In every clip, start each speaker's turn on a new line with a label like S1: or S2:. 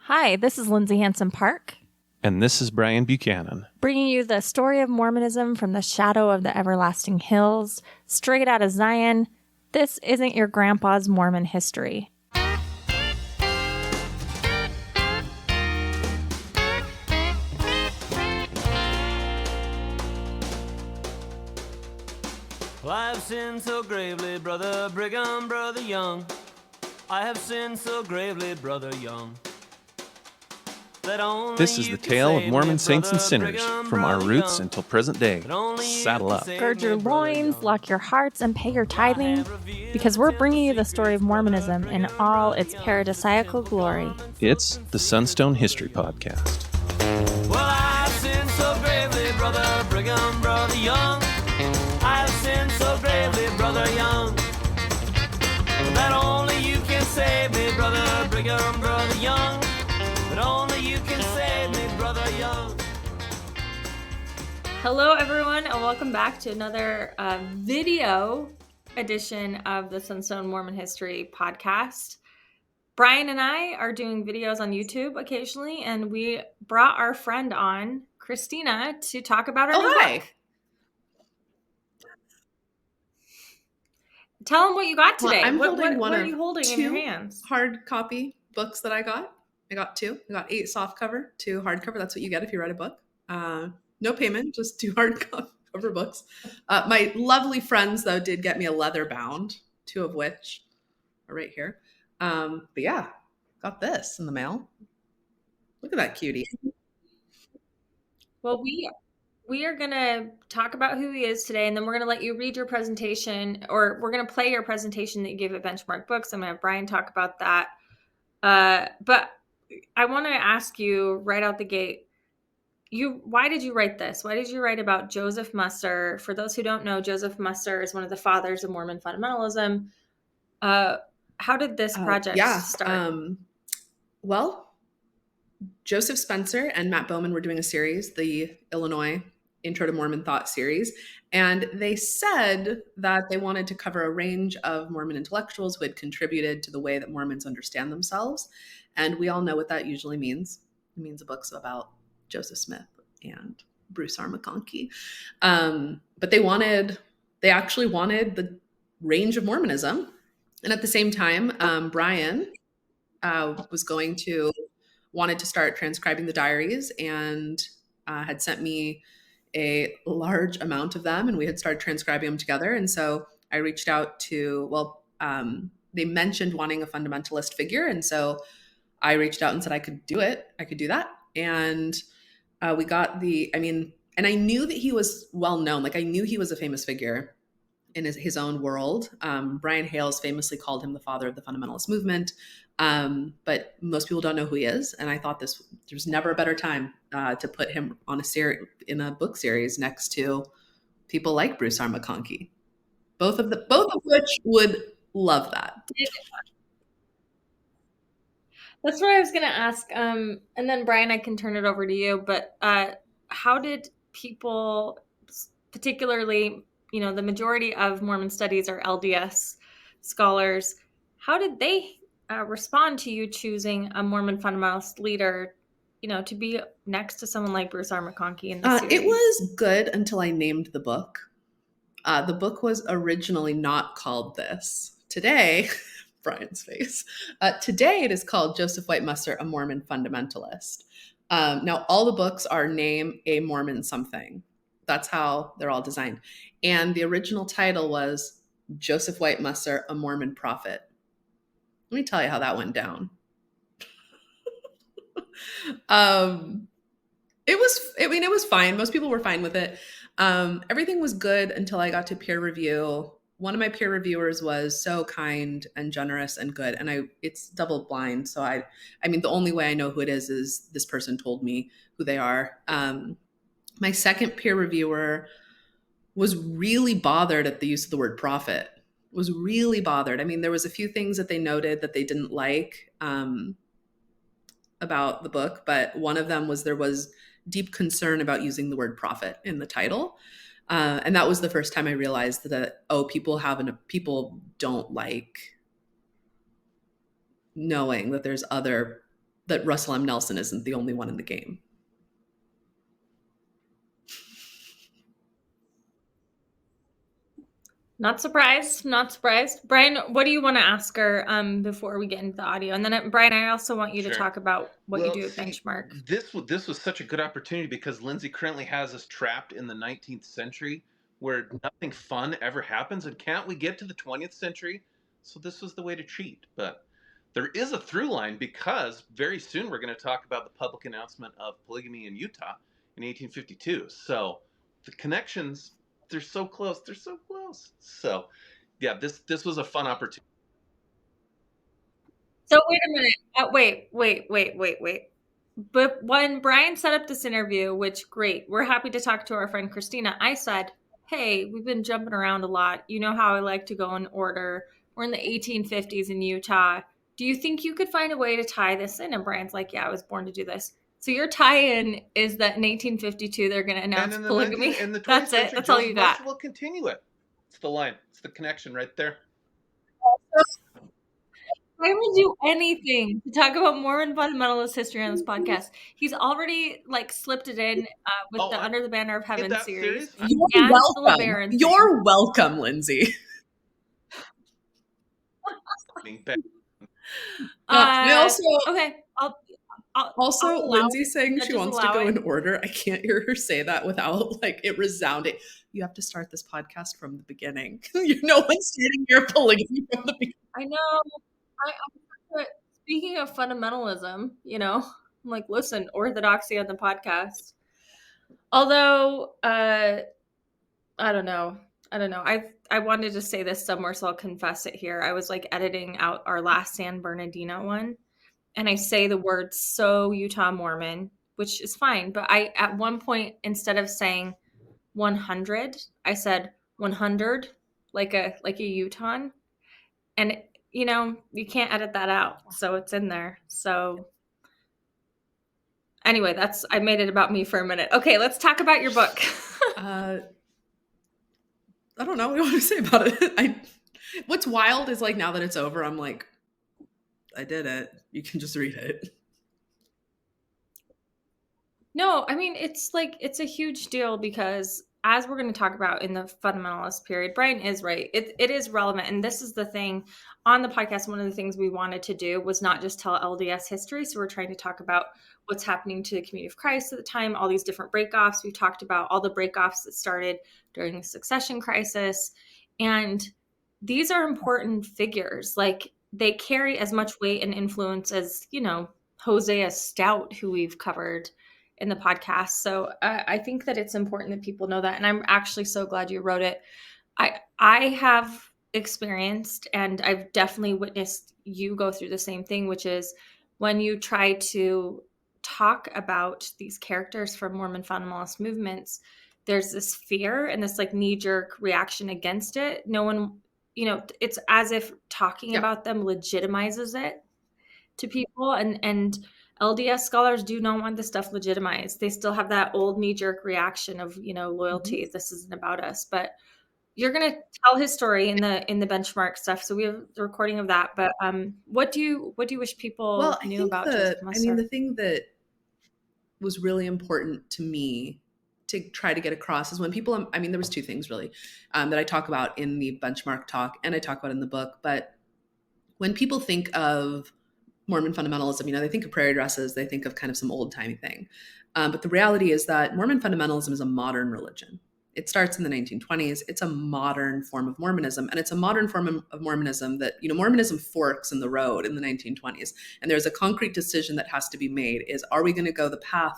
S1: Hi, this is Lindsay Park,
S2: And this is Brian Buchanan,
S1: bringing you the story of Mormonism from the shadow of the everlasting hills, straight out of Zion. This isn't your grandpa's Mormon history.
S3: Well, I have sinned so gravely, Brother Brigham, Brother Young. I have sinned so gravely, Brother Young.
S2: This is the tale of Mormon saints and sinners, from our roots until present day. Saddle up.
S1: Gird your loins, lock your hearts, and pay your tithing, because we're bringing you the story of Mormonism in all its paradisiacal glory.
S2: It's the Sunstone History Podcast.
S3: Well, I have sinned so gravely, Brother Brigham, Brother Young. I have sinned so gravely, Brother Young, that only you can save me, Brother Brigham, Brother Young. That only you can save me, Brother Young.
S1: Hello, everyone, and welcome back to another video edition of the Sunstone Mormon History Podcast. Brian and I are doing videos on YouTube occasionally, and we brought our friend on, Cristina, to talk about her new book. Tell them what you got today.
S4: Well,
S1: what are you holding in your hands?
S4: Hard copy books that I got. I got 2. I got 8 softcover, 2 hardcover. That's what you get if you write a book. No payment, just 2 hardcover books. My lovely friends, though, did get me a leather bound, 2 of which are right here. But yeah, got this in the mail. Look at that cutie.
S1: Well, we are going to talk about who he is today, and then we're going to let you read your presentation, or we're going to play your presentation that you gave at Benchmark Books. I'm going to have Brian talk about that. But I want to ask you right out the gate, why did you write this? Why did you write about Joseph Musser? For those who don't know, Joseph Musser is one of the fathers of Mormon fundamentalism. How did this project start?
S4: Well, Joseph Spencer and Matt Bowman were doing a series, the Illinois Intro to Mormon Thought series, and they said that they wanted to cover a range of Mormon intellectuals who had contributed to the way that Mormons understand themselves. And we all know what that usually means. It means a book's about Joseph Smith and Bruce R. McConkie. But they actually wanted the range of Mormonism. And at the same time, Brian wanted to start transcribing the diaries and had sent me a large amount of them, and we had started transcribing them together. And so I reached out to, they mentioned wanting a fundamentalist figure. And so I reached out and said I could do it. I could do that. And we got and I knew that he was well known. Like, I knew he was a famous figure in his own world. Brian Hales famously called him the father of the fundamentalist movement. But most people don't know who he is. And I thought there's never a better time to put him on in a book series next to people like Bruce R. McConkie. Both of which would love that.
S1: That's what I was going to ask. And then Brian, I can turn it over to you. But how did people, particularly, the majority of Mormon studies are LDS scholars, how did they respond to you choosing a Mormon fundamentalist leader, to be next to someone like Bruce R. McConkie in the series?
S4: It was good until I named the book. The book was originally not called this. Today, Brian's face. Today it is called Joseph White Musser, a Mormon Fundamentalist. Now all the books are name a Mormon something. That's how they're all designed. And the original title was Joseph White Musser, a Mormon Prophet. Let me tell you how that went down. It was fine. Most people were fine with it. Everything was good until I got to peer review. One of my peer reviewers was so kind and generous and good. And it's double blind. So the only way I know who it is this person told me who they are. My second peer reviewer was really bothered at the use of the word prophet. Was really bothered. There was a few things that they noted that they didn't like about the book, but one of them was there was deep concern about using the word prophet in the title. And that was the first time I realized that, people don't like knowing that there's other that Russell M. Nelson isn't the only one in the game.
S1: Not surprised. Not surprised. Brian, what do you want to ask her before we get into the audio? And then, Brian, I also want you to talk about what you do at Benchmark.
S2: This was such a good opportunity because Lindsay currently has us trapped in the 19th century where nothing fun ever happens. And can't we get to the 20th century? So this was the way to cheat. But there is a through line because very soon we're going to talk about the public announcement of polygamy in Utah in 1852. So the connections, they're so close. They're so close. So yeah, this was a fun opportunity.
S1: So wait a minute. Wait. But when Brian set up this interview, which great, we're happy to talk to our friend Cristina, I said, hey, we've been jumping around a lot. You know how I like to go in order. We're in the 1850s in Utah. Do you think you could find a way to tie this in? And Brian's like, yeah, I was born to do this. So your tie-in is that in 1852 they're going to announce polygamy.
S2: In the 20th
S1: That's
S2: century,
S1: it. That's all you got.
S2: We'll continue it. It's the line. It's the connection right there.
S1: Brian will do anything to talk about Mormon fundamentalist history on this podcast. He's already slipped it in with the Under the Banner of Heaven series.
S4: You're welcome. You're welcome, Lindsay.
S1: Okay.
S4: Also, Lindsay saying she wants to go in order. I can't hear her say that without it resounding. You have to start this podcast from the beginning. No one's stating your polygamy from the beginning.
S1: I know. Speaking of fundamentalism, I'm like, listen, orthodoxy on the podcast. Although, I don't know. I wanted to say this somewhere, so I'll confess it here. I was editing out our last San Bernardino one, and I say the word so Utah Mormon, which is fine. But I, at one point, instead of saying 100, I said 100, like a Utah. And you can't edit that out. So it's in there. So anyway, I made it about me for a minute. Okay, let's talk about your book.
S4: I don't know what you want to say about it. What's wild is now that it's over, I'm like, I did it. You can just read it.
S1: No, I mean, it's a huge deal because as we're going to talk about in the fundamentalist period, Brian is right. It is relevant. And this is the thing on the podcast. One of the things we wanted to do was not just tell LDS history. So we're trying to talk about what's happening to the community of Christ at the time, all these different breakoffs. We talked about all the breakoffs that started during the succession crisis. And these are important figures. They carry as much weight and influence as, Hosea Stout, who we've covered in the podcast. So I think that it's important that people know that. And I'm actually so glad you wrote it. I have experienced, and I've definitely witnessed you go through the same thing, which is when you try to talk about these characters from Mormon fundamentalist movements, there's this fear and this knee-jerk reaction against it. No one, it's as if talking about them legitimizes it to people. And LDS scholars do not want this stuff legitimized. They still have that old knee-jerk reaction of, loyalty. Mm-hmm. This isn't about us. But you're going to tell his story in the Benchmark stuff. So we have the recording of that. But what do you wish people knew about Joseph Musser?
S4: I mean, the thing that was really important to me to try to get across is when people, there was two things really that I talk about in the Benchmark talk and I talk about in the book. But when people think of Mormon fundamentalism, they think of prayer addresses, they think of kind of some old timey thing. But the reality is that Mormon fundamentalism is a modern religion. It starts in the 1920s. It's a modern form of Mormonism. And it's a modern form of Mormonism that, Mormonism forks in the road in the 1920s. And there's a concrete decision that has to be made is, are we going to go the path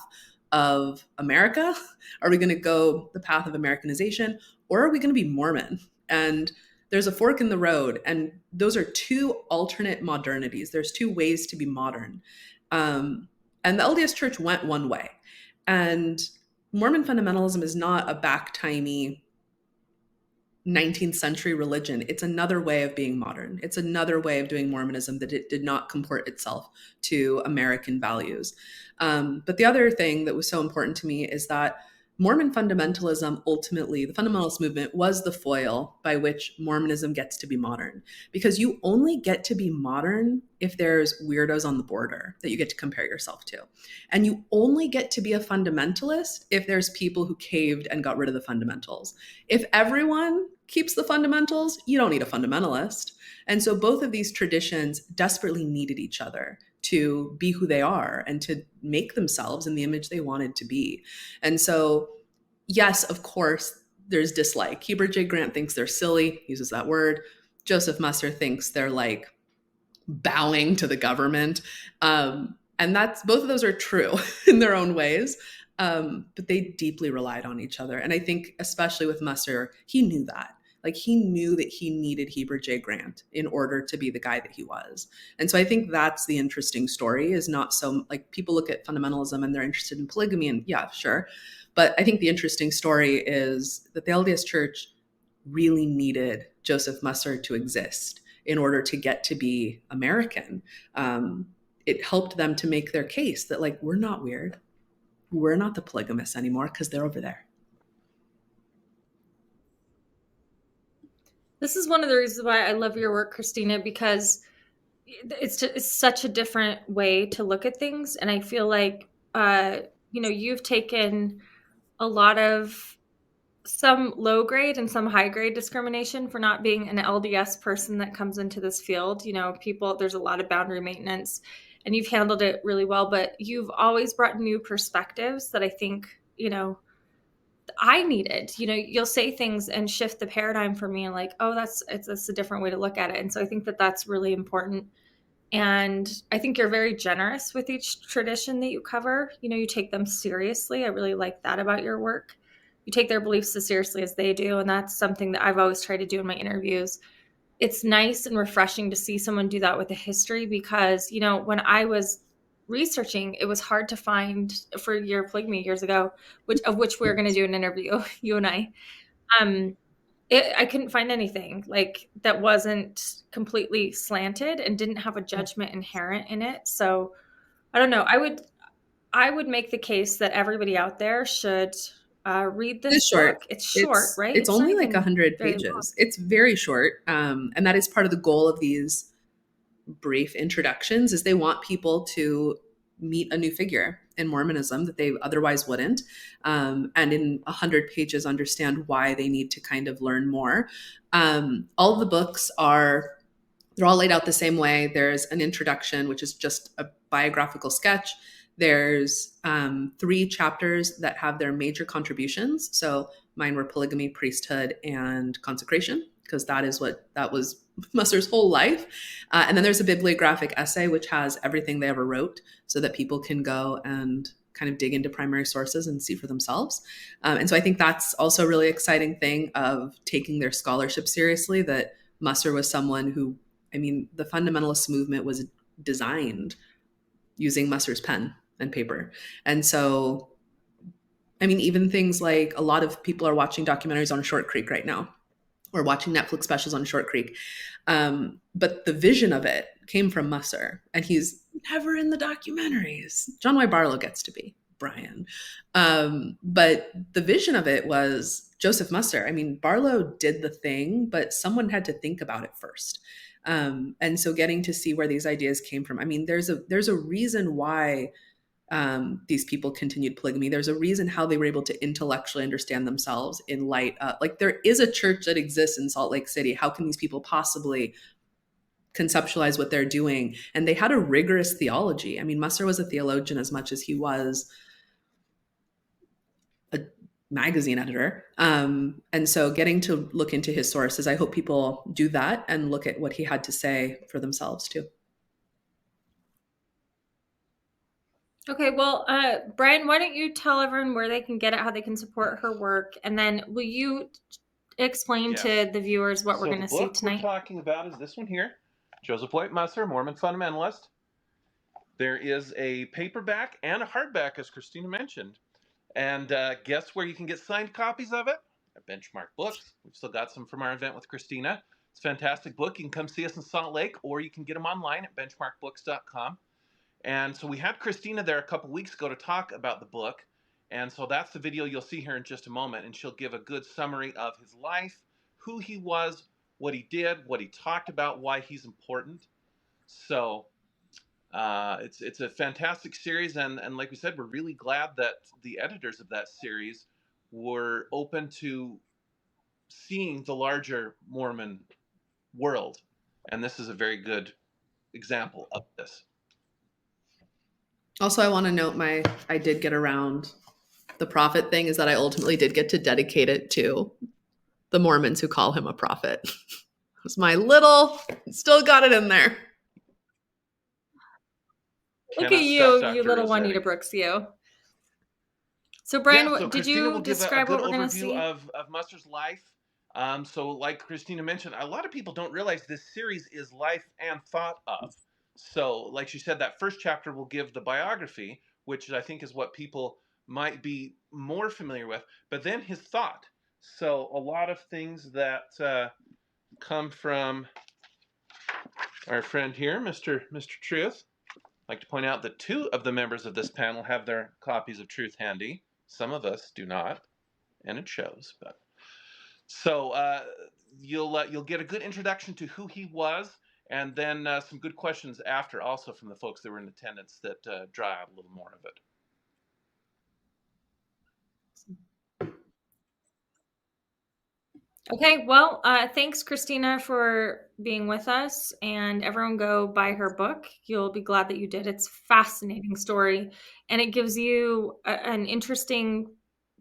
S4: of America? Are we going to go the path of Americanization? Or are we going to be Mormon? And there's a fork in the road, and those are two alternate modernities. There's two ways to be modern. And the LDS Church went one way. And Mormon fundamentalism is not a back-timey 19th century religion. It's another way of being modern. It's another way of doing Mormonism that it did not comport itself to American values. But the other thing that was so important to me is that Mormon fundamentalism, ultimately, the fundamentalist movement was the foil by which Mormonism gets to be modern. Because you only get to be modern if there's weirdos on the border that you get to compare yourself to. And you only get to be a fundamentalist if there's people who caved and got rid of the fundamentals. If everyone keeps the fundamentals, you don't need a fundamentalist. And so both of these traditions desperately needed each other to be who they are and to make themselves in the image they wanted to be. And so, yes, of course, there's dislike. Heber J. Grant thinks they're silly, uses that word. Joseph Musser thinks they're like bowing to the government. And that's, both of those are true in their own ways. But they deeply relied on each other. And I think, especially with Musser, he knew that. Like, he knew that he needed Heber J. Grant in order to be the guy that he was. And so I think that's the interesting story, is not so, like, people look at fundamentalism and they're interested in polygamy, and yeah, sure. But I think the interesting story is that the LDS Church really needed Joseph Musser to exist in order to get to be American. It helped them to make their case that, like, we're not weird. We're not the polygamists anymore because they're over there.
S1: This is one of the reasons why I love your work, Cristina, because it's such a different way to look at things. And I feel like, you've taken a lot of some low grade and some high grade discrimination for not being an LDS person that comes into this field. There's a lot of boundary maintenance, and you've handled it really well, but you've always brought new perspectives that I think, I needed. You'll say things and shift the paradigm for me, and like, oh, that's a different way to look at it. And so I think that that's really important. And I think you're very generous with each tradition that you cover. You take them seriously. I really like that about your work. You take their beliefs as seriously as they do. And that's something that I've always tried to do in my interviews. It's nice and refreshing to see someone do that with a history, because, when I was researching, it was hard to find for your polygamy years ago, which we're going to do an interview, you and I. I couldn't find anything like that wasn't completely slanted and didn't have a judgment inherent in it. So I don't know. I would make the case that everybody out there should read this book. It's short, right?
S4: It's only like 100 pages. It's very short. And that is part of the goal of these brief introductions, is they want people to meet a new figure in Mormonism that they otherwise wouldn't. And in 100 pages, understand why they need to kind of learn more. All of the books they're all laid out the same way. There's an introduction, which is just a biographical sketch. There's 3 chapters that have their major contributions. So mine were polygamy, priesthood, and consecration, because that was Musser's whole life. And then there's a bibliographic essay, which has everything they ever wrote, so that people can go and kind of dig into primary sources and see for themselves. And so I think that's also a really exciting thing of taking their scholarship seriously, that Musser was someone who, the fundamentalist movement was designed using Musser's pen and paper. And so, even things like, a lot of people are watching documentaries on Short Creek right now, or watching Netflix specials on Short Creek. But the vision of it came from Musser, and he's never in the documentaries. John Y. Barlow gets to be Bryan. But the vision of it was Joseph Musser. Barlow did the thing, but someone had to think about it first. And so getting to see where these ideas came from. There's a reason why these people continued polygamy. There's a reason how they were able to intellectually understand themselves in light of, like, there is a church that exists in Salt Lake City. How can these people possibly conceptualize what they're doing? And they had a rigorous theology. Musser was a theologian as much as he was a magazine editor. And so getting to look into his sources, I hope people do that and look at what he had to say for themselves too.
S1: Okay, well, Bryan, why don't you tell everyone where they can get it, how they can support her work, and then will you explain to the viewers what we're going to see tonight?
S2: The book we're talking about is this one here, Joseph White Musser, Mormon Fundamentalist. There is a paperback and a hardback, as Cristina mentioned. And guess where you can get signed copies of it? At Benchmark Books. We've still got some from our event with Cristina. It's a fantastic book. You can come see us in Salt Lake, or you can get them online at benchmarkbooks.com. And so we had Cristina there a couple weeks ago to talk about the book. And so that's the video you'll see here in just a moment, and she'll give a good summary of his life, who he was, what he did, what he talked about, why he's important. So it's a fantastic series, and like we said, we're really glad that the editors of that series were open to seeing the larger Mormon world, and this is a very good example of this.
S4: Also, I want to note I did get around the prophet thing, is that I ultimately did get to dedicate it to the Mormons who call him a prophet. It was my little, still got it in there.
S1: Look at you, you little Juanita Brooks, you. So Brian,
S2: so
S1: did
S2: Cristina
S1: you describe what we're going to see?
S2: Of Musser's life. So like Cristina mentioned, a lot of people don't realize this series is life and thought of. So like she said, that first chapter will give the biography, which I think is what people might be more familiar with, but then his thought. So a lot of things that come from our friend here, Mr. Truth. I'd like to point out that 2 of the members of this panel have their copies of Truth handy. Some of us do not, and it shows. But so you'll get a good introduction to who he was, and then some good questions after, also from the folks that were in attendance, that draw out a little more of it.
S1: Okay, well, thanks, Cristina, for being with us, and everyone go buy her book. You'll be glad that you did. It's a fascinating story, and it gives you an interesting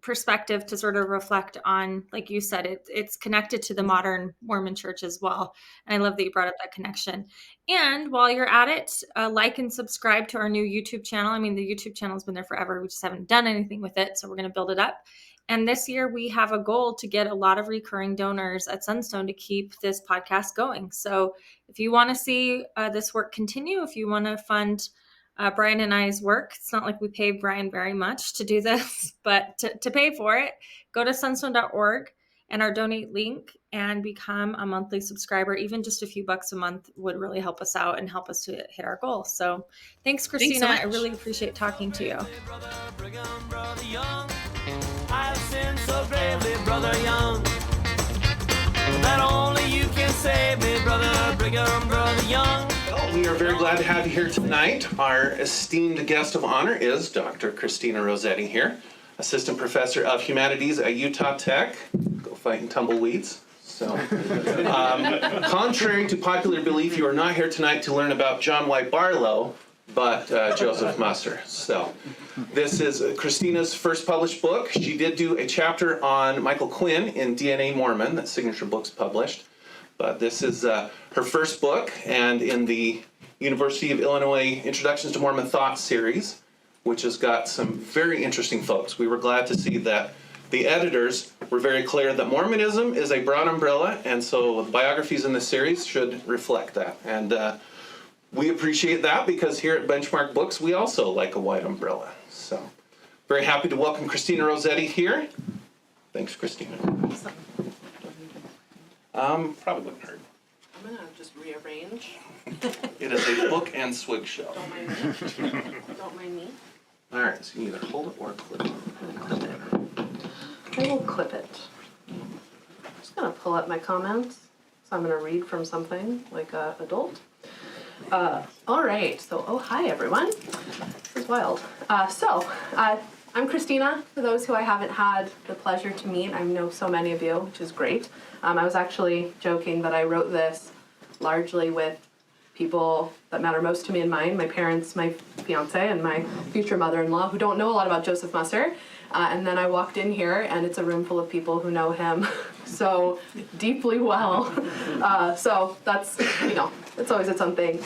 S1: perspective to sort of reflect on. Like you said, it's connected to the modern Mormon church as well, and I love that you brought up that connection. And while you're at it, like and subscribe to our new YouTube channel. I mean, the YouTube channel has been there forever. We just haven't done anything with it, so we're going to build it up. And this year we have a goal to get a lot of recurring donors at Sunstone to keep this podcast going. So if you want to see this work continue, if you want to fund Brian and I's work, it's not like we pay Brian very much to do this, but to pay for it, go to sunstone.org and our donate link and become a monthly subscriber. Even just a few bucks a month would really help us out and help us to hit our goal. So thanks, Cristina. I really appreciate talking to you.
S3: I've sinned so gravely, brother Young, that only you can save me, brother Brigham, brother Young.
S2: Well, we are very glad to have you here tonight. Our esteemed guest of honor is Dr. Cristina Rosetti here, Assistant Professor of Humanities at Utah Tech. Go fighting tumbleweeds. So, contrary to popular belief, you are not here tonight to learn about John Y. Barlow, but Joseph Musser. So this is Christina's first published book. She did do a chapter on Michael Quinn in DNA Mormon that Signature Books published. But this is her first book, and in the University of Illinois Introductions to Mormon Thought series, which has got some very interesting folks. We were glad to see that the editors were very clear that Mormonism is a broad umbrella, and so the biographies in this series should reflect that. And we appreciate that, because here at Benchmark Books, we also like a wide umbrella. So, very happy to welcome Cristina Rosetti here. Thanks, Cristina. Probably wouldn't hurt.
S4: I'm going to just rearrange.
S2: It is a book and swig show.
S4: Don't mind me. Don't mind me.
S2: All right, so you either hold it or clip it.
S4: Clip it. I will clip it. I'm just going to pull up my comments. So I'm going to read from something like an adult. All right, so, hi everyone. This is wild. I'm Cristina, for those who I haven't had the pleasure to meet. I know so many of you, which is great. I was actually joking that I wrote this largely with people that matter most to me in mind, my parents, my fiance, and my future mother-in-law, who don't know a lot about Joseph Musser. And then I walked in here, and it's a room full of people who know him so deeply well. So that's, it's always its own thing.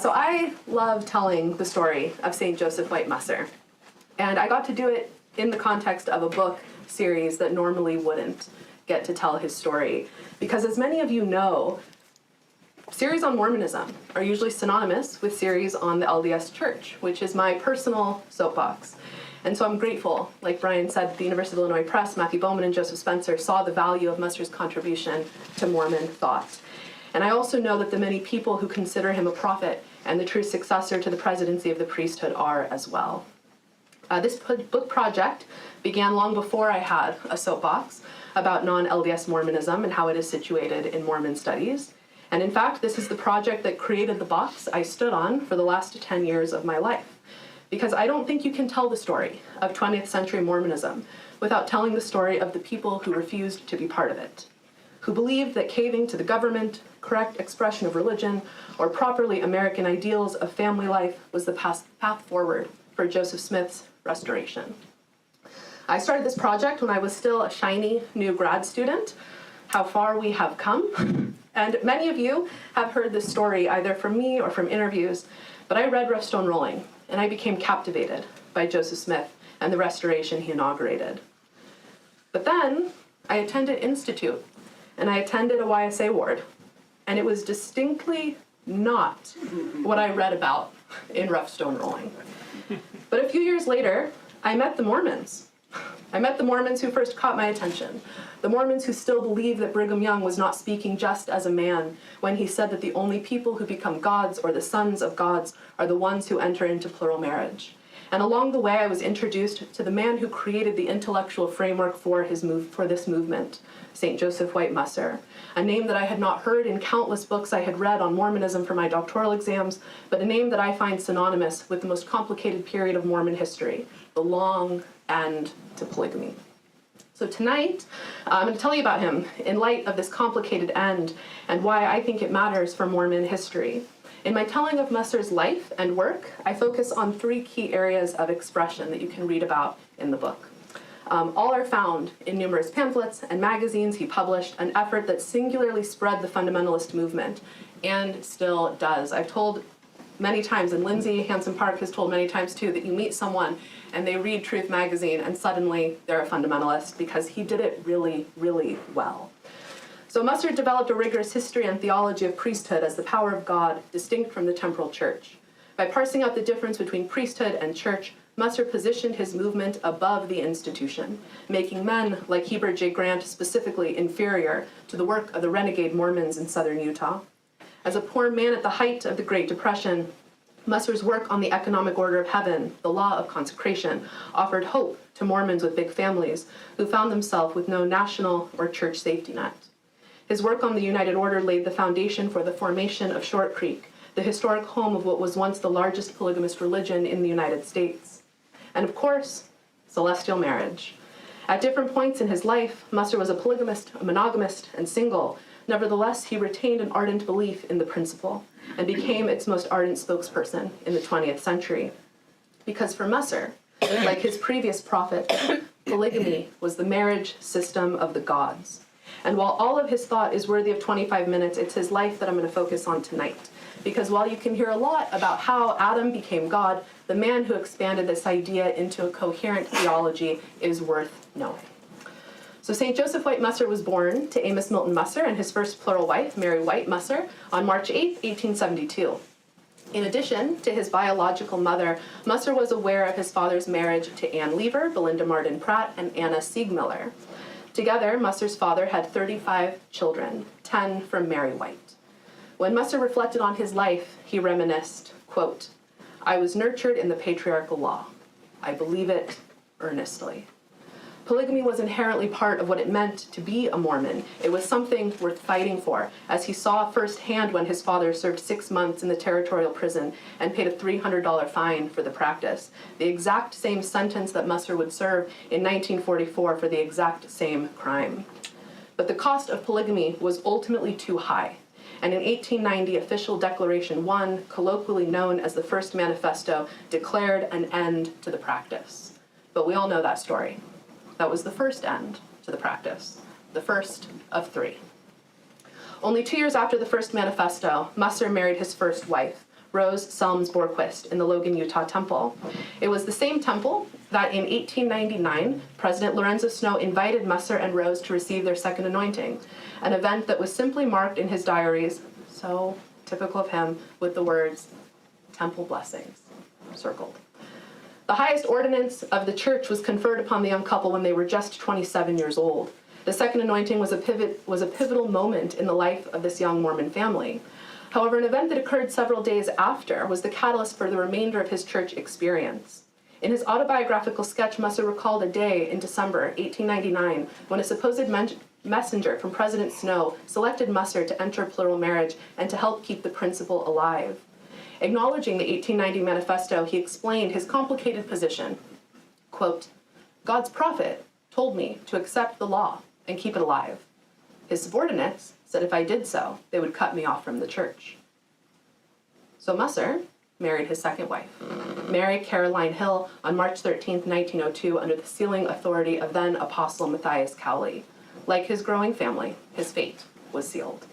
S4: So I love telling the story of St. Joseph White Musser. And I got to do it in the context of a book series that normally wouldn't get to tell his story. Because as many of you know, series on Mormonism are usually synonymous with series on the LDS Church, which is my personal soapbox. And so I'm grateful, like Brian said, the University of Illinois Press, Matthew Bowman and Joseph Spencer saw the value of Musser's contribution to Mormon thought. And I also know that the many people who consider him a prophet and the true successor to the presidency of the priesthood are as well. This book project began long before I had a soapbox about non-LDS Mormonism and how it is situated in Mormon studies. And in fact, this is the project that created the box I stood on for the last 10 years of my life. Because I don't think you can tell the story of 20th century Mormonism without telling the story of the people who refused to be part of it, who believed that caving to the government, correct expression of religion, or properly American ideals of family life was the path forward for Joseph Smith's restoration. I started this project when I was still a shiny new grad student. How far we have come. And many of you have heard this story either from me or from interviews, but I read Rough Stone Rolling, and I became captivated by Joseph Smith and the restoration he inaugurated. But then I attended Institute, and I attended a YSA ward, and it was distinctly not what I read about in Rough Stone Rolling. But a few years later, I met the Mormons. I met the Mormons who first caught my attention, the Mormons who still believe that Brigham Young was not speaking just as a man when he said that the only people who become gods or the sons of gods are the ones who enter into plural marriage. And along the way, I was introduced to the man who created the intellectual framework for this movement, St. Joseph White Musser, a name that I had not heard in countless books I had read on Mormonism for my doctoral exams, but a name that I find synonymous with the most complicated period of Mormon history, the long end to polygamy. So tonight, I'm going to tell you about him in light of this complicated end and why I think it matters for Mormon history. In my telling of Musser's life and work, I focus on 3 key areas of expression that you can read about in the book. All are found in numerous pamphlets and magazines he published, an effort that singularly spread the fundamentalist movement, and still does. I've told many times, and Lindsay Hansen Park has told many times too, that you meet someone and they read Truth magazine and suddenly they're a fundamentalist because he did it really, really well. So Musser developed a rigorous history and theology of priesthood as the power of God distinct from the temporal church. By parsing out the difference between priesthood and church, Musser positioned his movement above the institution, making men like Heber J. Grant specifically inferior to the work of the renegade Mormons in southern Utah. As a poor man at the height of the Great Depression, Musser's work on the economic order of heaven, the law of consecration, offered hope to Mormons with big families who found themselves with no national or church safety net. His work on the United Order laid the foundation for the formation of Short Creek, the historic home of what was once the largest polygamist religion in the United States. And of course, celestial marriage. At different points in his life, Musser was a polygamist, a monogamist, and single. Nevertheless, he retained an ardent belief in the principle and became its most ardent spokesperson in the 20th century. Because for Musser, like his previous prophet, polygamy was the marriage system of the gods. And while all of his thought is worthy of 25 minutes, it's his life that I'm going to focus on tonight. Because while you can hear a lot about how Adam became God, the man who expanded this idea into a coherent theology is worth knowing. So St. Joseph White Musser was born to Amos Milton Musser and his first plural wife, Mary White Musser, on March 8, 1872. In addition to his biological mother, Musser was aware of his father's marriage to Anne Lever, Belinda Martin Pratt, and Anna Siegmiller. Together, Musser's father had 35 children, 10 from Mary White. When Musser reflected on his life, he reminisced, quote, "I was nurtured in the patriarchal law. I believe it earnestly." Polygamy was inherently part of what it meant to be a Mormon. It was something worth fighting for, as he saw firsthand when his father served 6 months in the territorial prison and paid a $300 fine for the practice, the exact same sentence that Musser would serve in 1944 for the exact same crime. But the cost of polygamy was ultimately too high, and in 1890, Official Declaration 1, colloquially known as the First Manifesto, declared an end to the practice. But we all know that story. That was the first end to the practice, the first of 3. Only 2 years after the first manifesto, Musser married his first wife, Rose Selms Borquist, in the Logan, Utah temple. It was the same temple that in 1899, President Lorenzo Snow invited Musser and Rose to receive their second anointing, an event that was simply marked in his diaries, so typical of him, with the words, "Temple blessings," circled. The highest ordinance of the church was conferred upon the young couple when they were just 27 years old. The second anointing was a pivotal moment in the life of this young Mormon family. However, an event that occurred several days after was the catalyst for the remainder of his church experience. In his autobiographical sketch, Musser recalled a day in December 1899 when a supposed messenger from President Snow selected Musser to enter plural marriage and to help keep the principle alive. Acknowledging the 1890 manifesto, he explained his complicated position. Quote, "God's prophet told me to accept the law and keep it alive. His subordinates said if I did so, they would cut me off from the church." So Musser married his second wife, Mary Caroline Hill, on March 13, 1902, under the sealing authority of then Apostle Matthias Cowley. Like his growing family, his fate was sealed.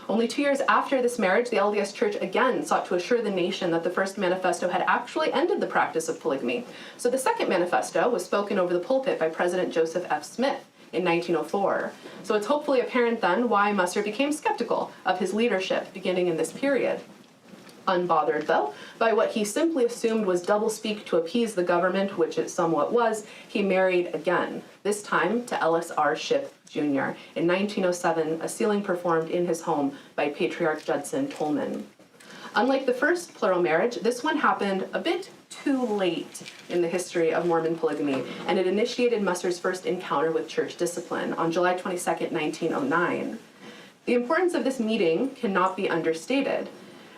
S4: Only 2 years after this marriage, the LDS Church again sought to assure the nation that the first manifesto had actually ended the practice of polygamy. So the second manifesto was spoken over the pulpit by President Joseph F. Smith in 1904. So it's hopefully apparent then why Musser became skeptical of his leadership beginning in this period. Unbothered, though, by what he simply assumed was doublespeak to appease the government, which it somewhat was, he married again, this time to Ellis R. Shipp, Jr. In 1907, a sealing performed in his home by Patriarch Judson Tolman. Unlike the first plural marriage, this one happened a bit too late in the history of Mormon polygamy, and it initiated Musser's first encounter with church discipline on July 22, 1909. The importance of this meeting cannot be understated.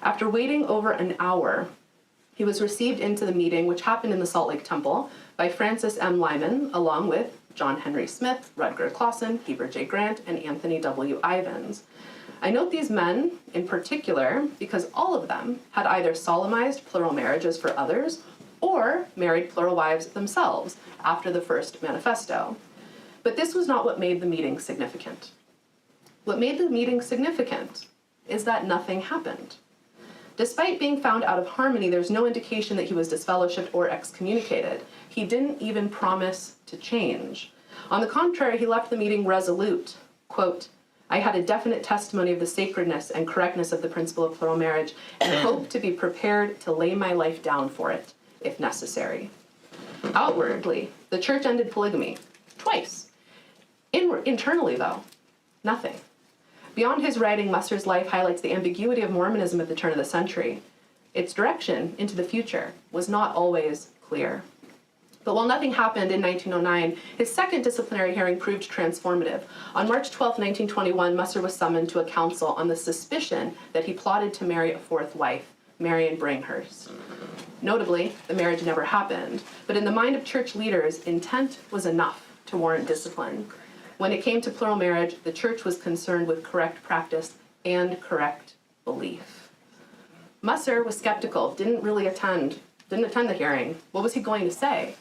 S4: After waiting over an hour, he was received into the meeting, which happened in the Salt Lake Temple, by Francis M. Lyman, along with John Henry Smith, Rutger Clausen, Heber J. Grant, and Anthony W. Ivins. I note these men in particular because all of them had either solemnized plural marriages for others or married plural wives themselves after the first manifesto. But this was not what made the meeting significant. What made the meeting significant is that nothing happened. Despite being found out of harmony, there's no indication that he was disfellowshipped or excommunicated. He didn't even promise to change. On the contrary, he left the meeting resolute. Quote, "I had a definite testimony of the sacredness and correctness of the principle of plural marriage and hope to be prepared to lay my life down for it, if necessary." Outwardly, the church ended polygamy twice. Internally, though, nothing. Beyond his writing, Musser's life highlights the ambiguity of Mormonism at the turn of the century. Its direction into the future was not always clear. But while nothing happened in 1909, his second disciplinary hearing proved transformative. On March 12, 1921, Musser was summoned to a council on the suspicion that he plotted to marry a fourth wife, Marion Bringhurst. Notably, the marriage never happened, but in the mind of church leaders, intent was enough to warrant discipline. When it came to plural marriage, the church was concerned with correct practice and correct belief. Musser was skeptical, didn't attend the hearing. What was he going to say?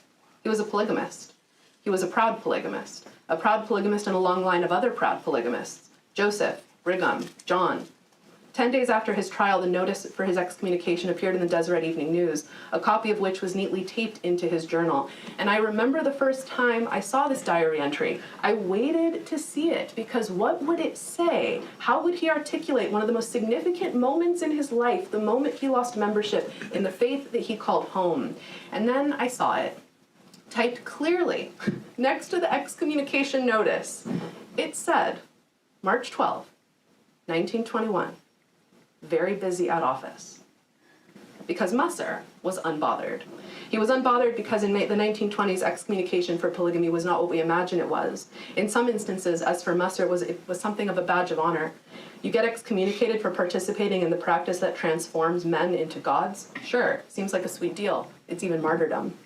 S4: He was a polygamist. He was a proud polygamist in a long line of other proud polygamists: Joseph, Brigham, John. 10 days after his trial, the notice for his excommunication appeared in the Deseret Evening News, a copy of which was neatly taped into his journal. And I remember the first time I saw this diary entry, I waited to see it, because what would it say? How would he articulate one of the most significant moments in his life, the moment he lost membership in the faith that he called home? And then I saw it, typed clearly next to the excommunication notice. It said, March 12, 1921. Very busy at office. Because Musser was unbothered. He was unbothered because in the 1920s, excommunication for polygamy was not what we imagine it was. In some instances, as for Musser, it was something of a badge of honor. You get excommunicated for participating in the practice that transforms men into gods? Sure, seems like a sweet deal. It's even martyrdom.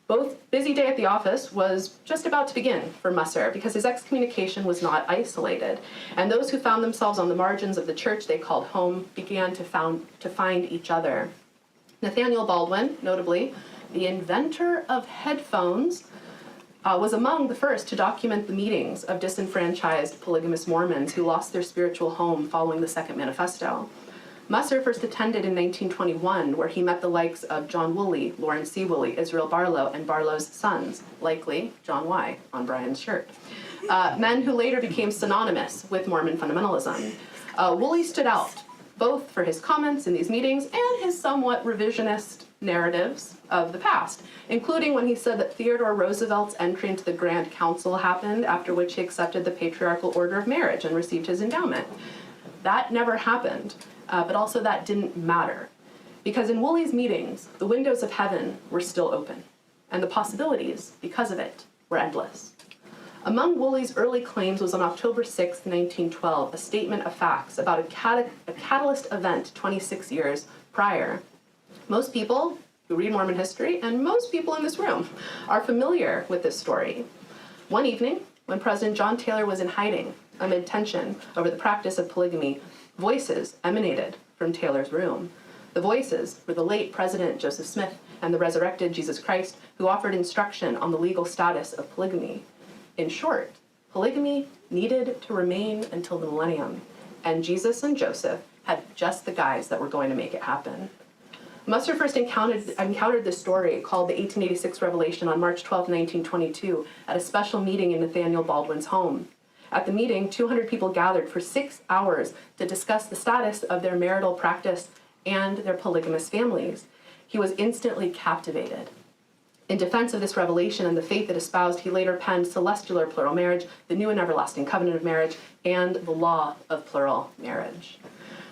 S4: Both busy day at the office was just about to begin for Musser because his excommunication was not isolated, and those who found themselves on the margins of the church they called home began to find each other. Nathaniel Baldwin, notably, the inventor of headphones, was among the first to document the meetings of disenfranchised polygamous Mormons who lost their spiritual home following the Second Manifesto. Musser first attended in 1921, where he met the likes of John Woolley, Lawrence C. Woolley, Israel Barlow, and Barlow's sons, likely John Y. on Bryan's shirt, men who later became synonymous with Mormon fundamentalism. Woolley stood out, both for his comments in these meetings and his somewhat revisionist narratives of the past, including when he said that Theodore Roosevelt's entry into the Grand Council happened, after which he accepted the Patriarchal Order of Marriage and received his endowment. That never happened. But also that didn't matter.
S5: Because in Woolley's meetings, the windows of heaven were still open, and the possibilities, because of it, were endless. Among Woolley's early claims was on October 6, 1912, a statement of facts about a catalyst event 26 years prior. Most people who read Mormon history, and most people in this room, are familiar with this story. One evening, when President John Taylor was in hiding amid tension over the practice of polygamy, voices emanated from Taylor's room. The voices were the late President Joseph Smith and the resurrected Jesus Christ, who offered instruction on the legal status of polygamy. In short, polygamy needed to remain until the millennium, and Jesus and Joseph had just the guys that were going to make it happen. Musser first encountered this story, called the 1886 Revelation, on March 12, 1922, at a special meeting in Nathaniel Baldwin's home. At the meeting, 200 people gathered for 6 hours to discuss the status of their marital practice and their polygamous families. He was instantly captivated. In defense of this revelation and the faith it espoused, he later penned Celestial or Plural Marriage, the New and Everlasting Covenant of Marriage, and the Law of Plural Marriage.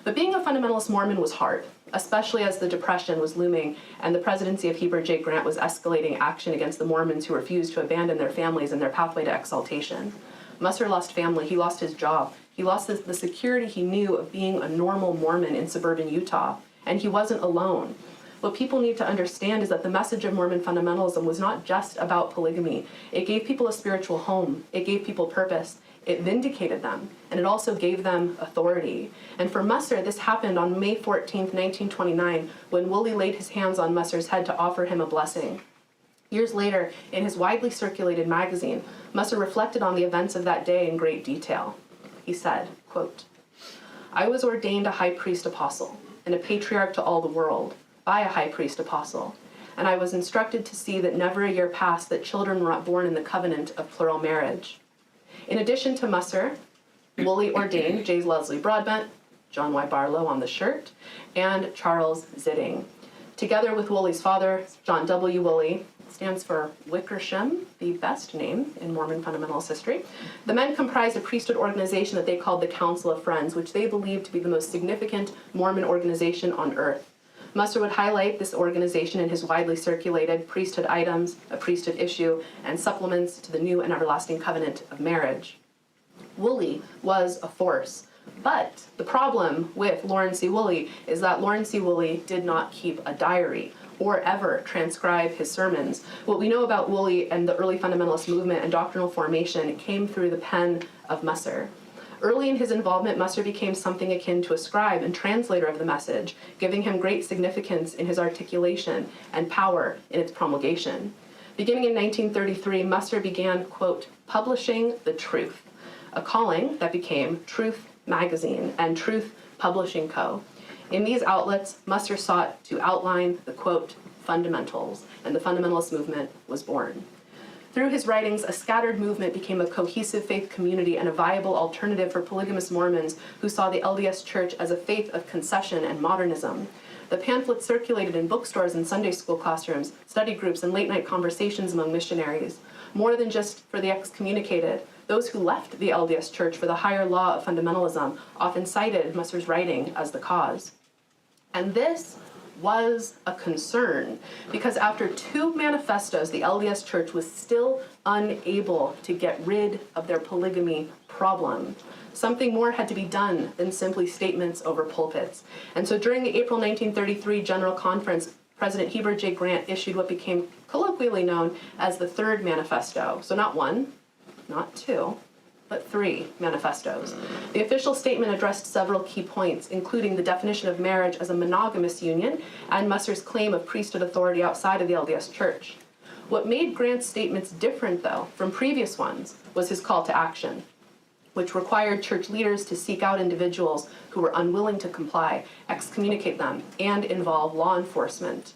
S5: But being a fundamentalist Mormon was hard, especially as the Depression was looming and the presidency of Heber J. Grant was escalating action against the Mormons who refused to abandon their families and their pathway to exaltation. Musser lost family, he lost his job, he lost the security he knew of being a normal Mormon in suburban Utah, and he wasn't alone. What people need to understand is that the message of Mormon fundamentalism was not just about polygamy. It gave people a spiritual home, it gave people purpose, it vindicated them, and it also gave them authority. And for Musser, this happened on May 14, 1929, when Woolley laid his hands on Musser's head to offer him a blessing. Years later, in his widely circulated magazine, Musser reflected on the events of that day in great detail. He said, quote, "I was ordained a high priest apostle and a patriarch to all the world by a high priest apostle, and I was instructed to see that never a year passed that children were not born in the covenant of plural marriage." In addition to Musser, Woolley ordained J. Leslie Broadbent, John Y. Barlow on the shirt, and Charles Zitting. Together with Woolley's father, John W. Woolley, stands for Wickersham, the best name in Mormon fundamentalist history, the men comprised a priesthood organization that they called the Council of Friends, which they believed to be the most significant Mormon organization on earth. Musser would highlight this organization in his widely circulated Priesthood Items, a Priesthood Issue, and supplements to the New and Everlasting Covenant of Marriage. Woolley was a force, but the problem with Lawrence C. Woolley is that Lawrence C. Woolley did not keep a diary or ever transcribe his sermons. What we know about Woolley and the early fundamentalist movement and doctrinal formation came through the pen of Musser. Early in his involvement, Musser became something akin to a scribe and translator of the message, giving him great significance in his articulation and power in its promulgation. Beginning in 1933, Musser began, quote, publishing the truth, a calling that became Truth Magazine and Truth Publishing Co. In these outlets, Musser sought to outline the, quote, fundamentals, and the fundamentalist movement was born. Through his writings, a scattered movement became a cohesive faith community and a viable alternative for polygamous Mormons who saw the LDS Church as a faith of concession and modernism. The pamphlets circulated in bookstores and Sunday school classrooms, study groups, and late-night conversations among missionaries. More than just for the excommunicated, those who left the LDS Church for the higher law of fundamentalism often cited Musser's writing as the cause. And this was a concern, because after 2 manifestos, the LDS Church was still unable to get rid of their polygamy problem. Something more had to be done than simply statements over pulpits. And so during the April 1933 General Conference, President Heber J. Grant issued what became colloquially known as the Third Manifesto. So not 1, not 2, but 3 manifestos. The official statement addressed several key points, including the definition of marriage as a monogamous union and Musser's claim of priesthood authority outside of the LDS Church. What made Grant's statements different, though, from previous ones was his call to action, which required church leaders to seek out individuals who were unwilling to comply, excommunicate them, and involve law enforcement.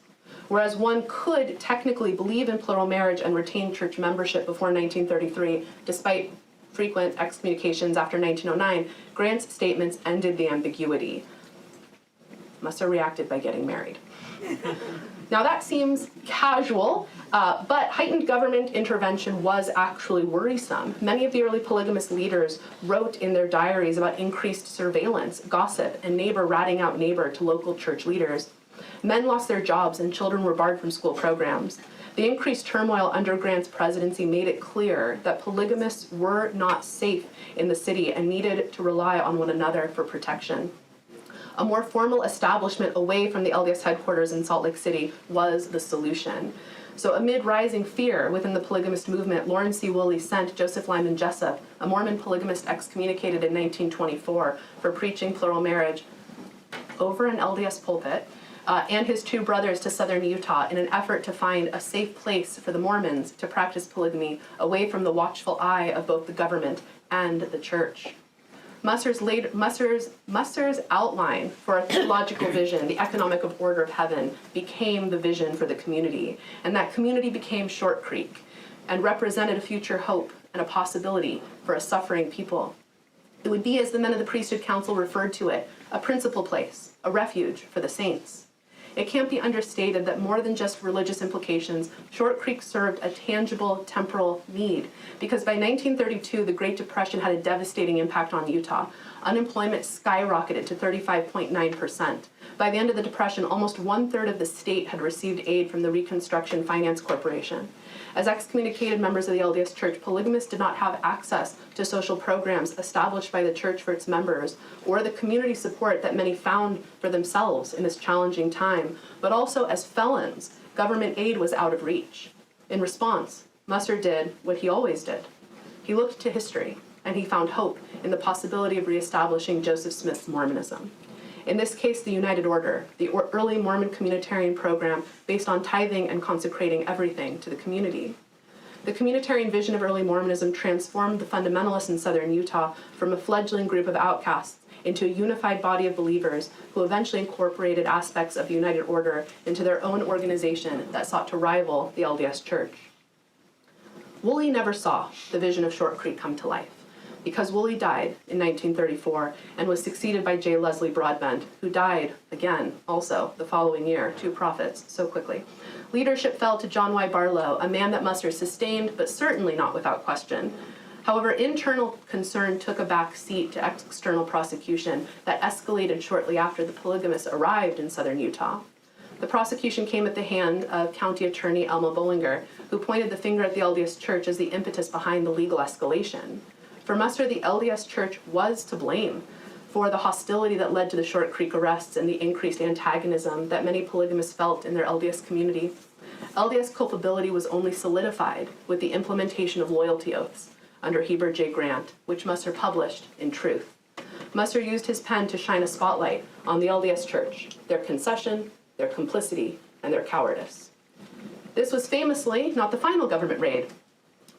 S5: Whereas one could technically believe in plural marriage and retain church membership before 1933, despite frequent excommunications after 1909, Grant's statements ended the ambiguity. Musser reacted by getting married. Now that seems casual, but heightened government intervention was actually worrisome. Many of the early polygamous leaders wrote in their diaries about increased surveillance, gossip, and neighbor ratting out neighbor to local church leaders. Men lost their jobs and children were barred from school programs. The increased turmoil under Grant's presidency made it clear that polygamists were not safe in the city and needed to rely on one another for protection. A more formal establishment away from the LDS headquarters in Salt Lake City was the solution. So amid rising fear within the polygamist movement, Lawrence C. Woolley sent Joseph Lyman Jessup, a Mormon polygamist excommunicated in 1924 for preaching plural marriage, over an LDS pulpit, and his two brothers to southern Utah in an effort to find a safe place for the Mormons to practice polygamy away from the watchful eye of both the government and the church. Musser's outline for a theological vision, the economic order of heaven, became the vision for the community. And that community became Short Creek and represented a future hope and a possibility for a suffering people. It would be, as the men of the Priesthood Council referred to it, a principal place, a refuge for the saints. It can't be understated that more than just religious implications, Short Creek served a tangible temporal need, because by 1932, the Great Depression had a devastating impact on Utah. Unemployment skyrocketed to 35.9%. By the end of the Depression, almost 1/3 of the state had received aid from the Reconstruction Finance Corporation. As excommunicated members of the LDS Church, polygamists did not have access to social programs established by the church for its members, or the community support that many found for themselves in this challenging time. But also as felons, government aid was out of reach. In response, Musser did what he always did. He looked to history, and he found hope in the possibility of reestablishing Joseph Smith's Mormonism. In this case, the United Order, the early Mormon communitarian program based on tithing and consecrating everything to the community. The communitarian vision of early Mormonism transformed the fundamentalists in southern Utah from a fledgling group of outcasts into a unified body of believers who eventually incorporated aspects of the United Order into their own organization that sought to rival the LDS Church. Woolley never saw the vision of Short Creek come to life, because Woolley died in 1934 and was succeeded by J. Leslie Broadbent, who died again also the following year, two prophets so quickly. Leadership fell to John Y. Barlow, a man that Musser sustained, but certainly not without question. However, internal concern took a back seat to external prosecution that escalated shortly after the polygamists arrived in southern Utah. The prosecution came at the hand of County Attorney Elma Bollinger, who pointed the finger at the LDS Church as the impetus behind the legal escalation. For Musser, the LDS Church was to blame for the hostility that led to the Short Creek arrests and the increased antagonism that many polygamists felt in their LDS community. LDS culpability was only solidified with the implementation of loyalty oaths under Heber J. Grant, which Musser published in Truth. Musser used his pen to shine a spotlight on the LDS Church, their concession, their complicity, and their cowardice. This was famously not the final government raid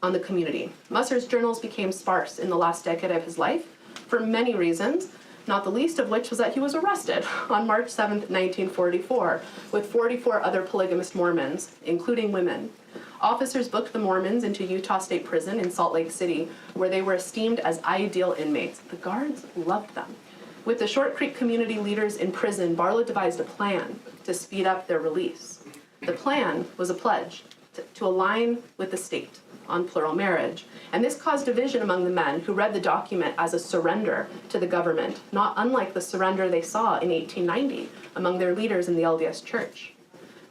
S5: on the community. Musser's journals became sparse in the last decade of his life for many reasons, not the least of which was that he was arrested on March 7, 1944, with 44 other polygamist Mormons, including women. Officers booked the Mormons into Utah State Prison in Salt Lake City, where they were esteemed as ideal inmates. The guards loved them. With the Short Creek community leaders in prison, Barlow devised a plan to speed up their release. The plan was a pledge to align with the state on plural marriage. And this caused division among the men who read the document as a surrender to the government, not unlike the surrender they saw in 1890 among their leaders in the LDS Church.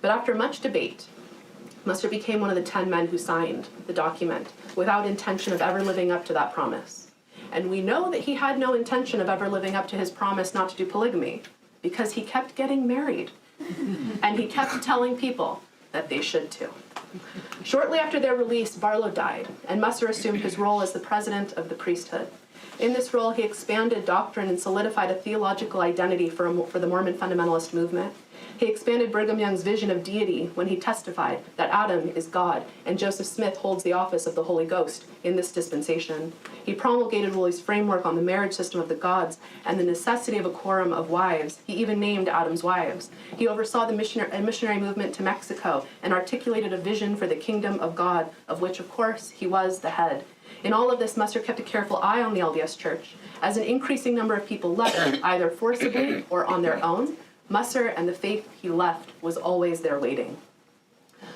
S5: But after much debate, Musser became one of the 10 men who signed the document without intention of ever living up to that promise. And we know that he had no intention of ever living up to his promise not to do polygamy, because he kept getting married. And he kept telling people that they should too. Shortly after their release, Barlow died, and Musser assumed his role as the president of the priesthood. In this role, he expanded doctrine and solidified a theological identity for the Mormon Fundamentalist movement. He expanded Brigham Young's vision of deity when he testified that Adam is God and Joseph Smith holds the office of the Holy Ghost in this dispensation. He promulgated Woolley's framework on the marriage system of the gods and the necessity of a quorum of wives. He even named Adam's wives. He oversaw the missionary movement to Mexico and articulated a vision for the kingdom of God, of which, of course, he was the head. In all of this, Musser kept a careful eye on the LDS Church. As an increasing number of people left, either forcibly or on their own, Musser and the faith he left was always there waiting.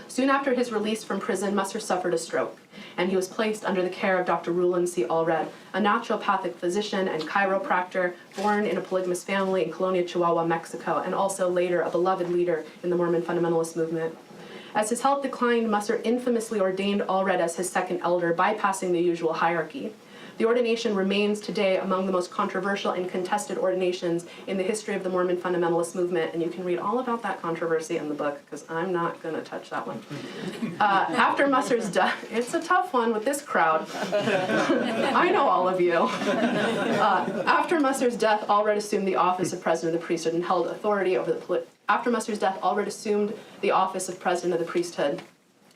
S5: Soon after his release from prison, Musser suffered a stroke, and he was placed under the care of Dr. Rulon C. Allred, a naturopathic physician and chiropractor born in a polygamous family in Colonia, Chihuahua, Mexico, and also later a beloved leader in the Mormon Fundamentalist movement. As his health declined, Musser infamously ordained Allred as his second elder, bypassing the usual hierarchy. The ordination remains today among the most controversial and contested ordinations in the history of the Mormon Fundamentalist movement, and you can read all about that controversy in the book, because I'm not going to touch that one. After Musser's death, it's a tough one with this crowd. I know all of you. After Musser's death, Allred assumed the office of president of the priesthood and held authority over the After Musser's death, Allred assumed the office of president of the priesthood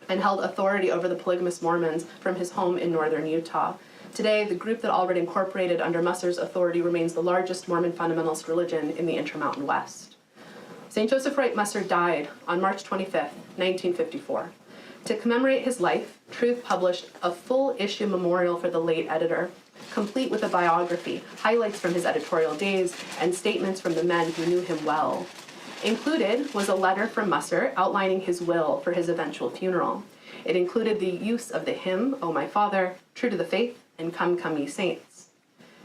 S5: and held authority over the polygamous Mormons from his home in northern Utah. Today, the group that Allred incorporated under Musser's authority remains the largest Mormon fundamentalist religion in the Intermountain West. St. Joseph White Musser died on March 25, 1954. To commemorate his life, Truth published a full-issue memorial for the late editor, complete with a biography, highlights from his editorial days, and statements from the men who knew him well. Included was a letter from Musser outlining his will for his eventual funeral. It included the use of the hymn, O My Father, True to the Faith, and Come, Come Ye Saints.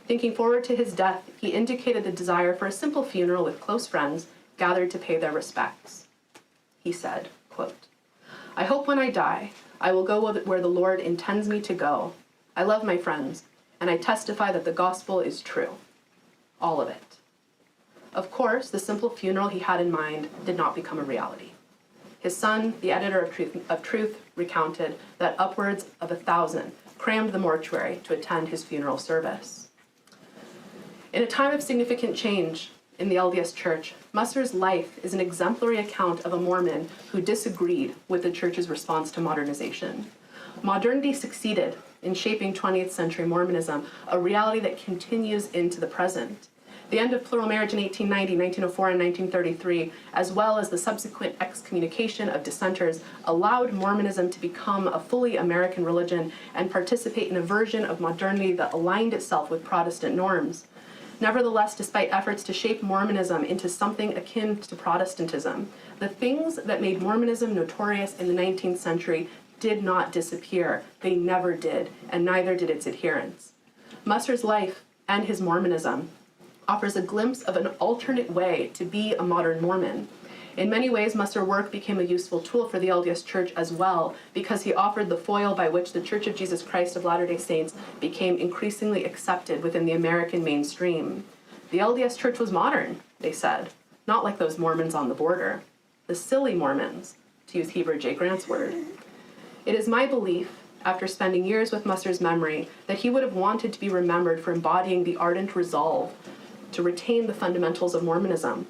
S5: Thinking forward to his death, he indicated the desire for a simple funeral with close friends gathered to pay their respects. He said, quote, I hope when I die, I will go where the Lord intends me to go. I love my friends, and I testify that the gospel is true. All of it. Of course, the simple funeral he had in mind did not become a reality. His son, the editor of Truth, recounted that upwards of 1,000 crammed the mortuary to attend his funeral service. In a time of significant change in the LDS Church, Musser's life is an exemplary account of a Mormon who disagreed with the Church's response to modernization. Modernity succeeded in shaping 20th century Mormonism, a reality that continues into the present. The end of plural marriage in 1890, 1904, and 1933, as well as the subsequent excommunication of dissenters, allowed Mormonism to become a fully American religion and participate in a version of modernity that aligned itself with Protestant norms. Nevertheless, despite efforts to shape Mormonism into something akin to Protestantism, the things that made Mormonism notorious in the 19th century did not disappear. They never did, and neither did its adherents. Musser's life and his Mormonism offers a glimpse of an alternate way to be a modern Mormon. In many ways, Musser's work became a useful tool for the LDS Church as well, because he offered the foil by which the Church of Jesus Christ of Latter-day Saints became increasingly accepted within the American mainstream. The LDS Church was modern, they said, not like those Mormons on the border. The silly Mormons, to use Heber J. Grant's word. It is my belief, after spending years with Musser's memory, that he would have wanted to be remembered for embodying the ardent resolve to retain the fundamentals of Mormonism,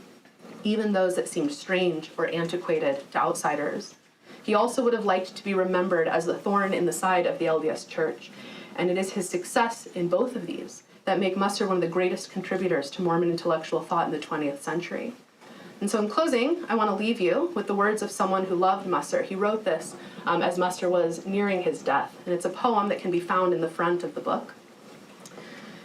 S5: even those that seemed strange or antiquated to outsiders. He also would have liked to be remembered as the thorn in the side of the LDS Church, and it is his success in both of these that make Musser one of the greatest contributors to Mormon intellectual thought in the 20th century. And so in closing, I want to leave you with the words of someone who loved Musser. He wrote this as Musser was nearing his death, and it's a poem that can be found in the front of the book.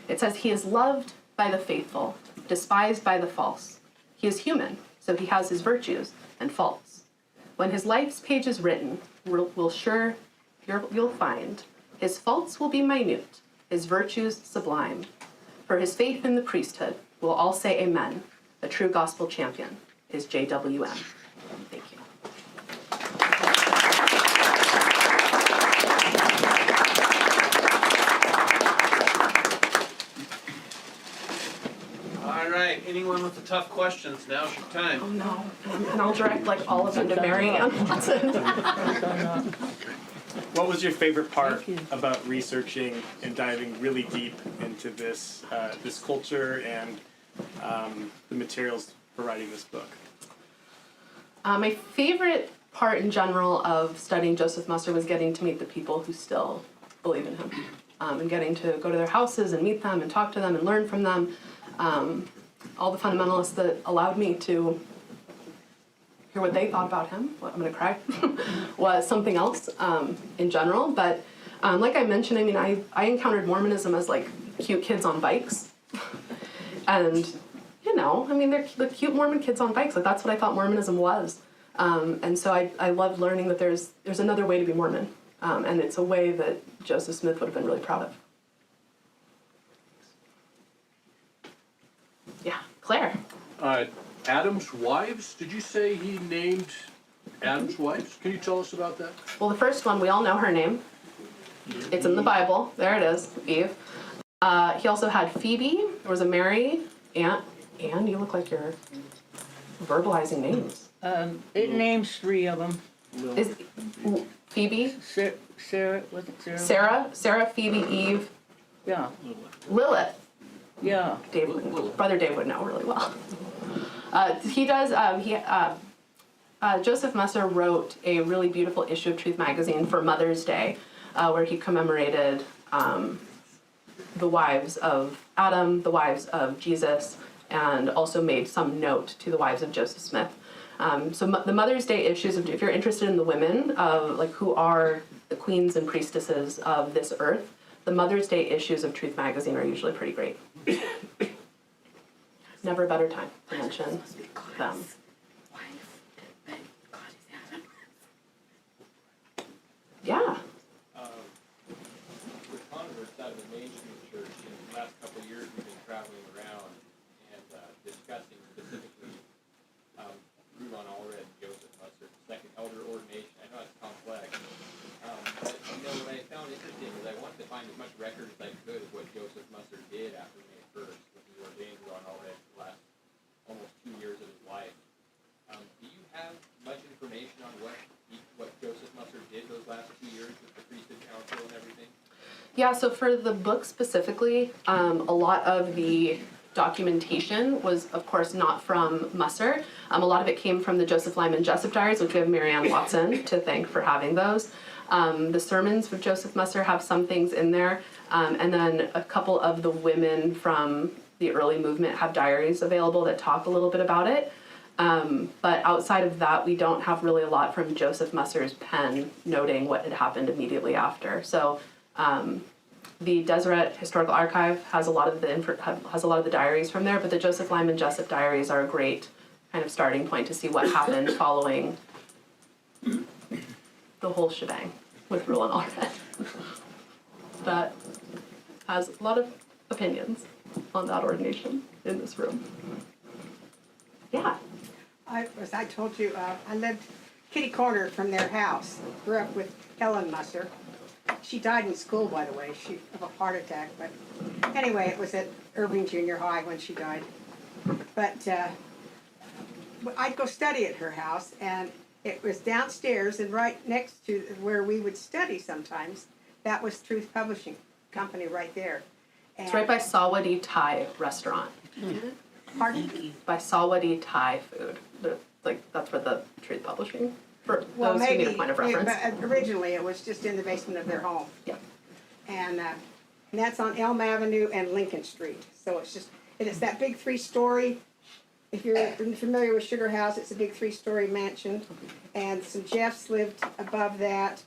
S5: It says, he is loved by the faithful, despised by the false. He is human, so he has his virtues and faults. When his life's page is written, you'll find his faults will be minute, his virtues sublime. For his faith in the priesthood, we'll all say amen. A true gospel champion is JWM. Thank you.
S2: All right, anyone with the tough questions, now's your time.
S5: Oh no, and I'll direct all of them to Mary Ann Watson.
S6: What was your favorite part about researching and diving really deep into this this culture and the materials for writing this book?
S5: My favorite part in general of studying Joseph Musser was getting to meet the people who still believe in him, and getting to go to their houses and meet them and talk to them and learn from them. All the fundamentalists that allowed me to hear what they thought about him, I'm going to cry, was something else in general. But like I mentioned, I mean, I encountered Mormonism as like cute kids on bikes. And, you know, I mean, they're the cute Mormon kids on bikes. Like, that's what I thought Mormonism was. And so I loved learning that there's another way to be Mormon, and it's a way that Joseph Smith would have been really proud of. Yeah, Claire.
S7: Adam's wives? Did you say he named Adam's wives? Can you tell us about that?
S5: Well, the first one, we all know her name. It's in the Bible. There it is, Eve. He also had Phoebe. There was a Mary. Anne, you look like you're verbalizing names.
S8: It names 3 of them.
S5: Is Phoebe?
S8: Sarah, was it Sarah?
S5: Sarah, Phoebe, Eve,
S8: Yeah,
S5: Lilith.
S8: yeah.
S5: Brother Dave would know really well. Joseph Musser wrote a really beautiful issue of Truth magazine for Mother's Day, where he commemorated the wives of Adam, the wives of Jesus, and also made some note to the wives of Joseph Smith. So the Mother's Day issues, if you're interested in the women of who are the queens and priestesses of this earth, the Mother's Day issues of Truth magazine are usually pretty great. Never a better time to mention them. Yeah.
S9: The converts out of the mainstream church in the last couple of years, we've been traveling around and discussing specifically Reuben Allred and Joseph Musser, second elder ordination. I know it's complex, but what I found interesting is I wanted to find as much record as I could of what Joseph Musser did after May 1st, when he ordained Reuben Allred for the last almost 2 years of his life. Do you have much information on what Joseph Musser did those last 2 years with the priesthood council and everything?
S5: Yeah, so for the book specifically, a lot of the documentation was, of course, not from Musser. A lot of it came from the Joseph Lyman Jessup diaries, which we have Marianne Watson to thank for having those. The sermons of Joseph Musser have some things in there, and then a couple of the women from the early movement have diaries available that talk a little bit about it. But outside of that, we don't have really a lot from Joseph Musser's pen noting what had happened immediately after. So the Deseret Historical Archive has a lot of the diaries from there, but the Joseph Lyman Jessup diaries are a great kind of starting point to see what happened following the whole shebang with Reuben Allred. That has a lot of opinions on that ordination in this room. Yeah.
S10: As I told you, I lived kitty corner from their house. Grew up with Helen Musser. She died in school, by the way, of a heart attack. But anyway, it was at Irving Junior High when she died. But I'd go study at her house, and it was downstairs and right next to where we would study sometimes. That was Truth Publishing Company right there. And
S5: It's right by Sawadi Thai restaurant.
S10: Pardon?
S5: By Sawadi Thai food. That's where the Truth Publishing, for
S10: Well,
S5: those who need
S10: maybe,
S5: a point of reference.
S10: but originally it was just in the basement of their home.
S5: Yeah.
S10: And that's on Elm Avenue and Lincoln Street. So it's that big 3-story. If you're familiar with Sugar House, it's a big 3-story mansion. And some Jeffs lived above that,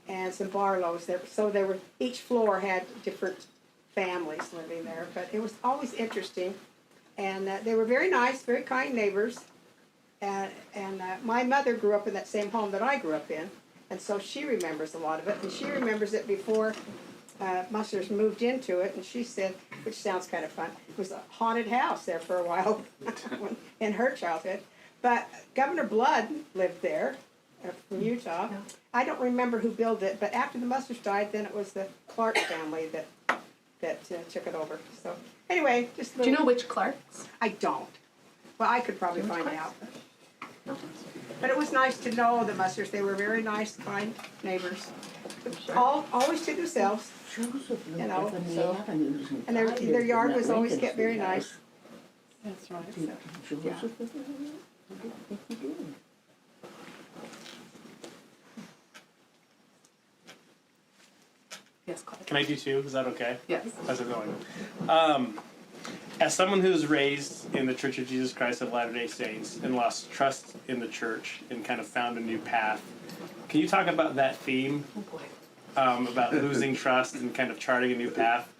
S10: and some Barlows there. So each floor had different families living there. But it was always interesting. And they were very nice, very kind neighbors. And my mother grew up in that same home that I grew up in. And so she remembers a lot of it. And she remembers it before Mussers moved into it. And she said, which sounds kind of fun, it was a haunted house there for a while in her childhood. But Governor Blood lived there from Utah. I don't remember who built it, but after the Mussers died, then it was the Clark family that took it over. So anyway, just
S5: Do you know which Clarks?
S10: I don't. Well, I could probably find out. But it was nice to know the Mussers. They were very nice, kind neighbors. Always to themselves, you know. So, and their yard was always kept very nice. That's right. So, yeah.
S5: Yes, Clark.
S6: Can I do 2? Is that okay?
S5: Yes.
S6: How's it going? As someone who was raised in the Church of Jesus Christ of Latter-day Saints and lost trust in the church and kind of found a new path, can you talk about that theme, about losing trust and kind of charting a new path?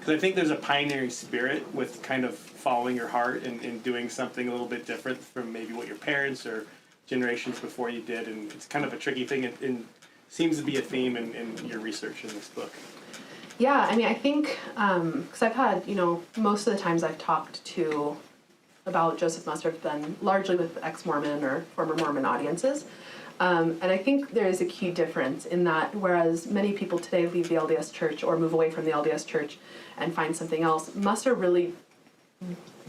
S6: Because I think there's a pioneering spirit with kind of following your heart and doing something a little bit different from maybe what your parents or generations before you did, and it's kind of a tricky thing, and seems to be a theme in your research in this book.
S5: Yeah, I mean, I think, because I've had, most of the times I've talked about Joseph Musser have been largely with ex-Mormon or former Mormon audiences. And I think there is a key difference in that whereas many people today leave the LDS Church or move away from the LDS Church and find something else, Musser really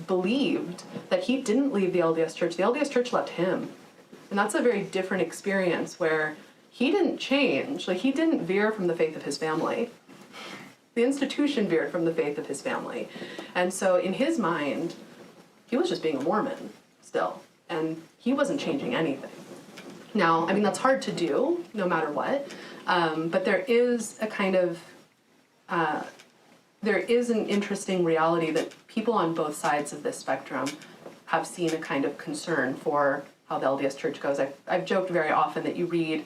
S5: believed that he didn't leave the LDS Church. The LDS Church left him. And that's a very different experience where he didn't change. Like, he didn't veer from the faith of his family. The institution veered from the faith of his family. And so in his mind, he was just being a Mormon still. And he wasn't changing anything. Now, I mean, that's hard to do, no matter what. But there is a kind of, there is an interesting reality that people on both sides of this spectrum have seen a kind of concern for how the LDS Church goes. I've joked very often that you read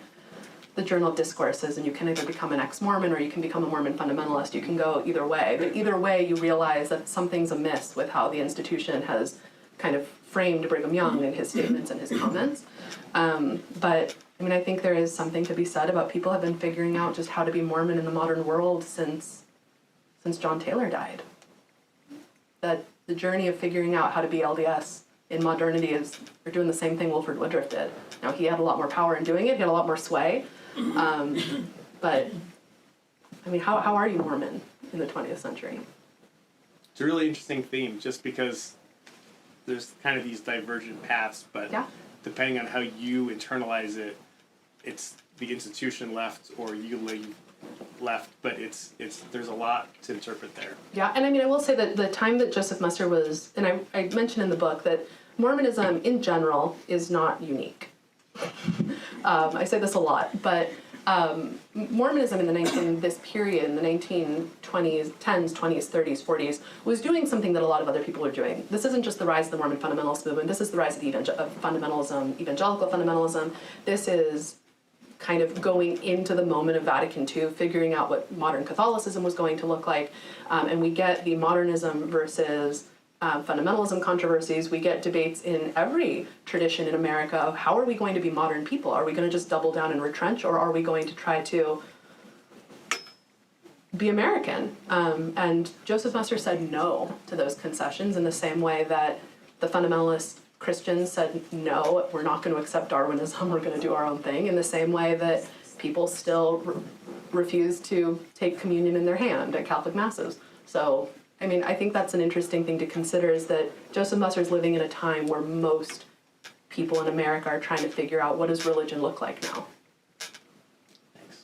S5: the Journal of Discourses and you can either become an ex-Mormon or you can become a Mormon fundamentalist. You can go either way. But either way, you realize that something's amiss with how the institution has kind of framed Brigham Young in his statements and his comments. But I mean, I think there is something to be said about people have been figuring out just how to be Mormon in the modern world since John Taylor died. That the journey of figuring out how to be LDS in modernity is, we're doing the same thing Wilford Woodruff did. Now, he had a lot more power in doing it, he had a lot more sway, but I mean, how are you Mormon in the 20th century?
S6: It's a really interesting theme, just because there's kind of these divergent paths, but depending on how you internalize it, it's the institution left or you leave left, but it's there's a lot to interpret there. Yeah, and I mean, I will say that the time that Joseph Musser was, and I mentioned in the book that Mormonism in general is not unique. I say this a lot, but Mormonism in this period, in the 1920s, 10s, 20s, 30s, 40s, was doing something that a lot of other people are doing. This isn't just the rise of the Mormon Fundamentalist movement. This is the rise of fundamentalism, evangelical fundamentalism. This is kind of going into the moment of Vatican II, figuring out what modern Catholicism was going to look like. And we get the modernism versus fundamentalism controversies. We get debates in every tradition in America of how are we going to be modern people? Are we going to just double down and retrench, or are we going to try to be American? And Joseph Musser said no to those concessions in the same way that the fundamentalist Christians said, no, we're not going to accept Darwinism, we're going to do our own thing, in the same way that people still refuse to take communion in their hand at Catholic masses. So, I mean, I think that's an interesting thing to consider, is that Joseph Musser is living in a time where most people in America are trying to figure out what does religion look like now. Thanks.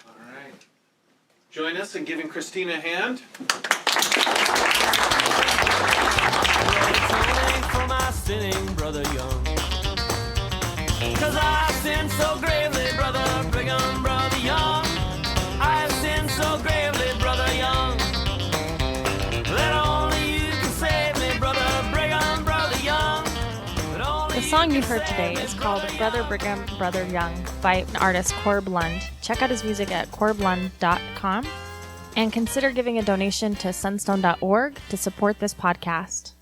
S2: All right. Join us in giving Cristina a hand.
S3: For my sinning brother Young, 'cause I sinned so gravely, brother Brigham, brother Young. I sinned so gravely, brother Young, that only you can save me, brother Brigham, brother Young.
S1: The song you heard today is called Brother Brigham, Brother Young by artist Corb Lund. Check out his music at corblund.com and consider giving a donation to sunstone.org to support this podcast.